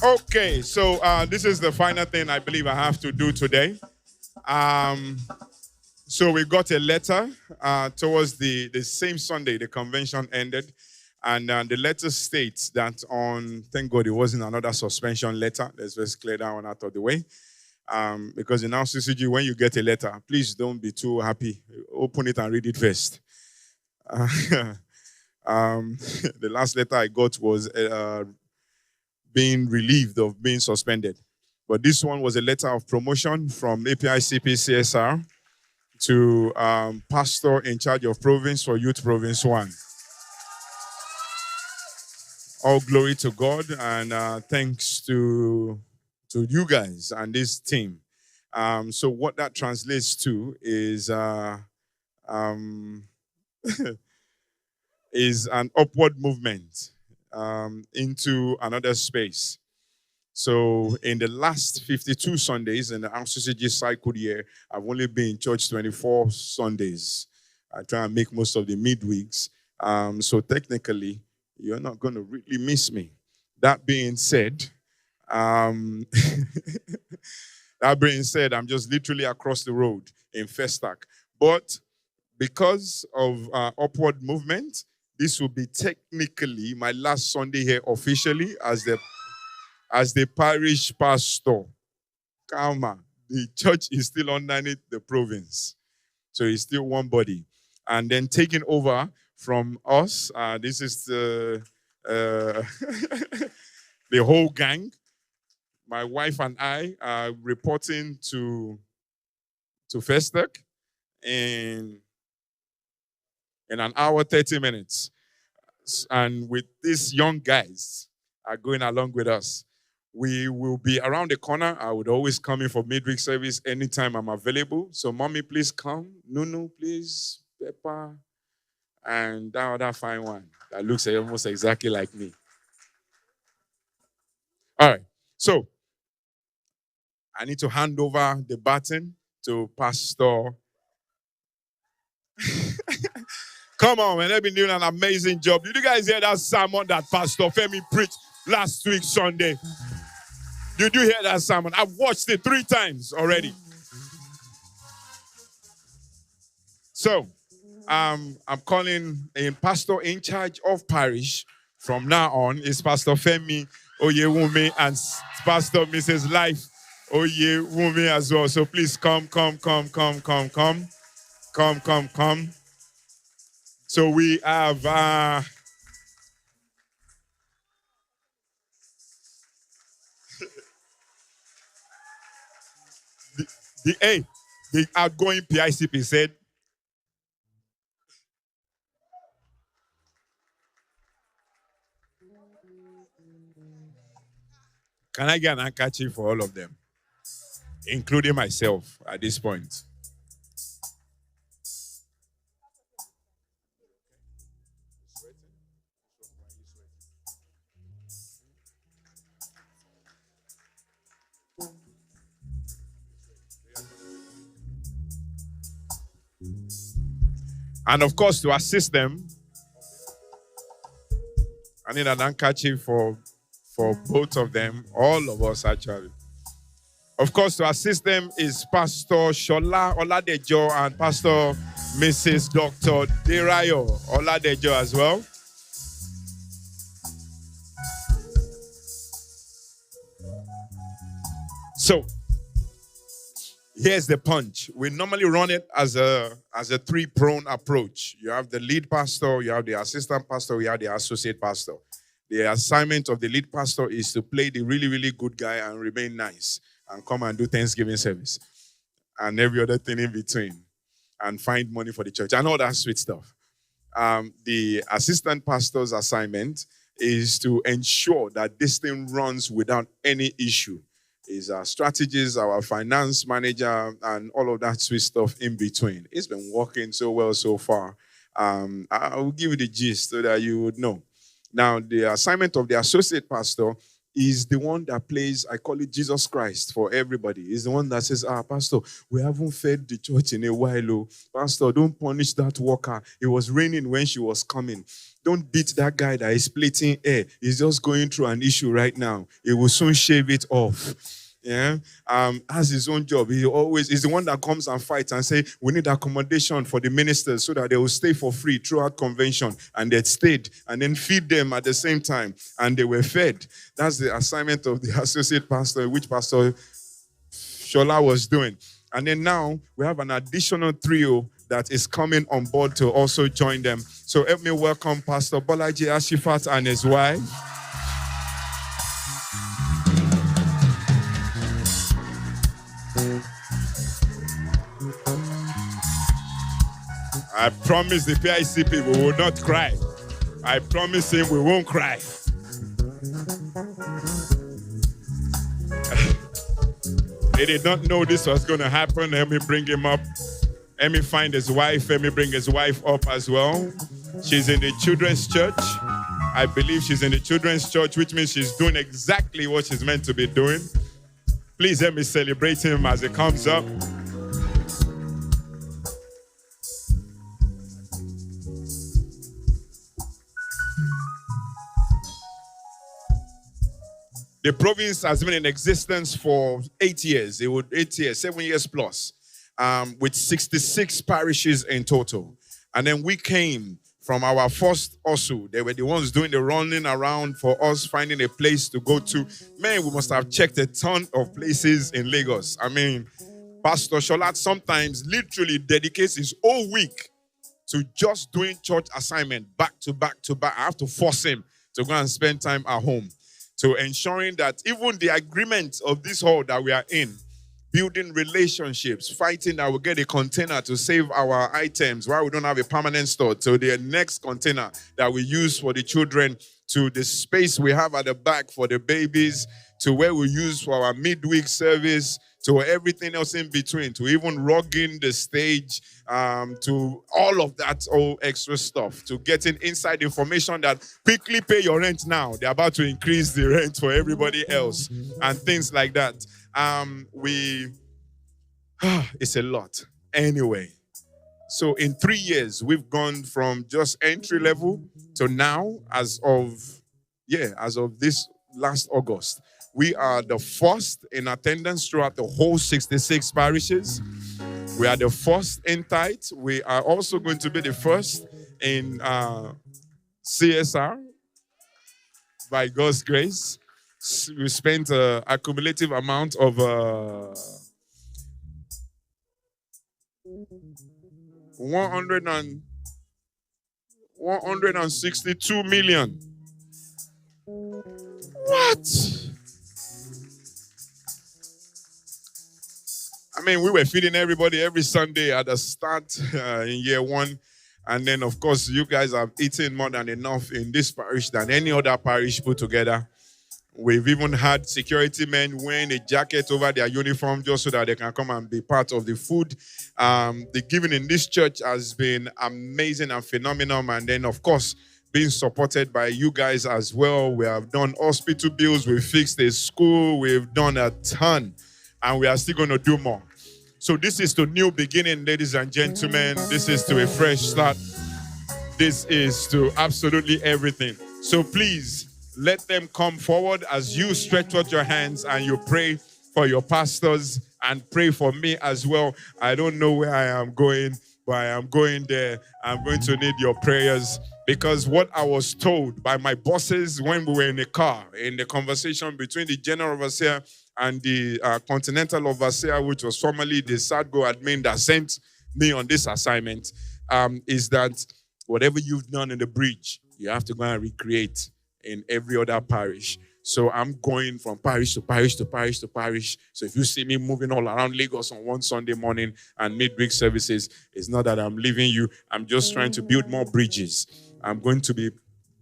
Okay, so this is the final thing I believe I have to do today. Um, so we got a letter towards the same Sunday the convention ended. And the letter states that thank God it wasn't another suspension letter. Let's just clear that one out of the way. Because in RCCG, when you get a letter, please don't be too happy. Open it and read it first. The last letter I got was being relieved of being suspended. But this one was a letter of promotion from APICP CSR to pastor in charge of province for Youth Province 1. All glory to God, and thanks to you guys and this team. So what that translates to is is an upward movement into another space. So in the last 52 Sundays in the RCCG cycle year, I've only been in church 24 Sundays. I try and make most of the midweeks. So technically, you're not going to really miss me. That being said, I'm just literally across the road in Festac. But because of upward movement, this will be technically my last Sunday here officially as the parish pastor. Karma. The church is still underneath the province. So it's still one body. And then taking over from us, this is the the whole gang. My wife and I are reporting to Festac in an hour, 30 minutes. And with these young guys are going along with us. We will be around the corner. I would always come in for midweek service anytime I'm available. So, Mommy, please come. Nunu, please. Peppa. And that other fine one that looks almost exactly like me. All right. So, I need to hand over the baton to Pastor. Come on, man. They've been doing an amazing job. Did you guys hear that sermon that Pastor Femi preached last week, Sunday? Did you hear that sermon? I've watched it 3 times already. So, I'm calling a pastor in charge of parish from now on is Pastor Femi Oyewumi and Pastor Mrs. Life Oyewumi as well. So please come. So we have the outgoing PICP said, can I get an handkerchief for all of them, including myself at this point? And of course, to assist them, I need an handkerchief for both of them, all of us actually. Of course, to assist them is Pastor Shola Oladejo and Pastor Mrs. Dr. Derayo Oladejo as well. So, here's the punch. We normally run it as a 3-pronged approach. You have the lead pastor, you have the assistant pastor, you have the associate pastor. The assignment of the lead pastor is to play the really, really good guy and remain nice and come and do Thanksgiving service and every other thing in between and find money for the church and all that sweet stuff. The assistant pastor's assignment is to ensure that this thing runs without any issue. Is our strategist, our finance manager, and all of that sweet stuff in between. It's been working so well so far. I will give you the gist so that you would know. Now, the assignment of the associate pastor is the one that plays, I call it Jesus Christ for everybody. He's the one that says, Pastor, we haven't fed the church in a while. Oh. Pastor, don't punish that worker. It was raining when she was coming. Don't beat that guy that is splitting air. He's just going through an issue right now. He will soon shave it off. Yeah, has his own job. He always is the one that comes and fights and say, we need accommodation for the ministers so that they will stay for free throughout convention. And they stayed and then feed them at the same time. And they were fed. That's the assignment of the associate pastor, which Pastor Shola was doing. And then now we have an additional trio that is coming on board to also join them. So help me welcome Pastor Bolaji Ashifat and his wife. I promise the PIC people will not cry. I promise him we won't cry. They did not know this was going to happen. Let me bring him up. Let me find his wife. Let me bring his wife up as well. She's in the children's church. I believe she's in the children's church, which means she's doing exactly what she's meant to be doing. Please help me celebrate him as he comes up. The province has been in existence for 8 years. 7 years plus, with 66 parishes in total. And then we came from our first OSU. They were the ones doing the running around for us, finding a place to go to. Man, we must have checked a ton of places in Lagos. I mean, Pastor Sholat sometimes literally dedicates his whole week to just doing church assignment back to back to back. I have to force him to go and spend time at home. So ensuring that even the agreement of this hall that we are in, building relationships, fighting that we get a container to save our items while we don't have a permanent store, to the next container that we use for the children, to the space we have at the back for the babies, to where we use for our midweek service, to everything else in between, to even rugging the stage, to all of that, all extra stuff, to getting inside information that quickly pay your rent now. They're about to increase the rent for everybody else and things like that. It's a lot. Anyway, so in 3 years, we've gone from just entry level to now, as of this last August, we are the first in attendance throughout the whole 66 parishes. We are the first in tithe. We are also going to be the first in CSR by God's grace. We spent an accumulative amount of 162 million. What? I mean, we were feeding everybody every Sunday at the start in year one. And then, of course, you guys have eaten more than enough in this parish than any other parish put together. We've even had security men wearing a jacket over their uniform just so that they can come and be part of the food. The giving in this church has been amazing and phenomenal. And then, of course, being supported by you guys as well. We have done hospital bills. We've fixed a school. We've done a ton. And we are still going to do more. So this is to new beginning, ladies and gentlemen. This is to a fresh start. This is to absolutely everything. So please, let them come forward as you stretch out your hands and you pray for your pastors and pray for me as well. I don't know where I am going, but I am going there. I'm going to need your prayers, because what I was told by my bosses when we were in the car, in the conversation between the general overseer and the continental overseer, which was formerly the SADGO admin that sent me on this assignment, is that whatever you've done in the bridge, you have to go and recreate in every other parish. So I'm going from parish to parish to parish to parish. So if you see me moving all around Lagos on one Sunday morning and midweek services, it's not that I'm leaving you. I'm just trying to build more bridges. I'm going to be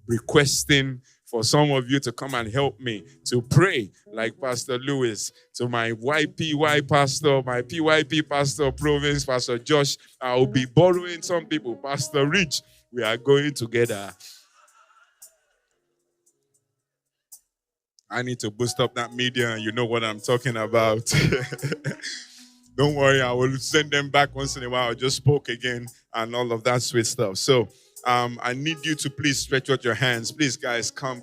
requesting for some of you to come and help me to pray like Pastor Lewis, to my YPY pastor, my PYP pastor province, Pastor Josh. I'll be borrowing some people. Pastor Rich, we are going together. I need to boost up that media, and you know what I'm talking about. Don't worry, I will send them back once in a while. I just spoke again and all of that sweet stuff. So I need you to please stretch out your hands. Please, guys, come.